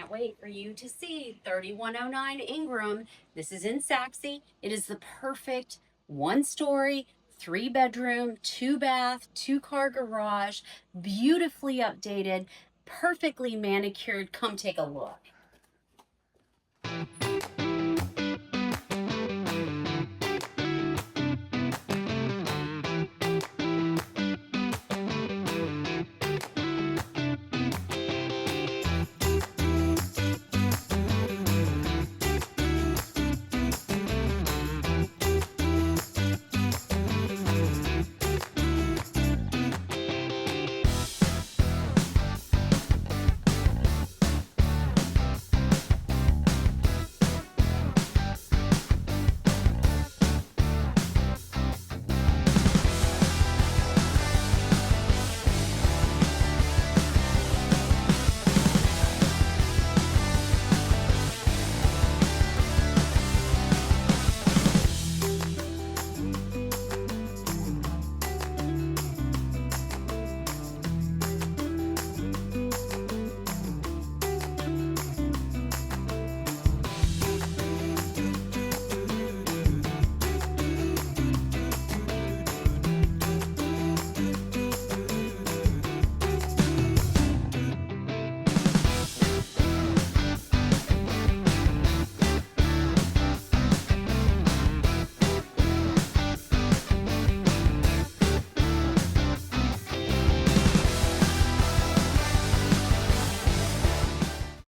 can't wait for you to see 3109 Ingram. This is in Sachse. It is the perfect one-story, 3-bedroom, 2-bath, 2-car garage, beautifully updated, perfectly manicured. Come take a look.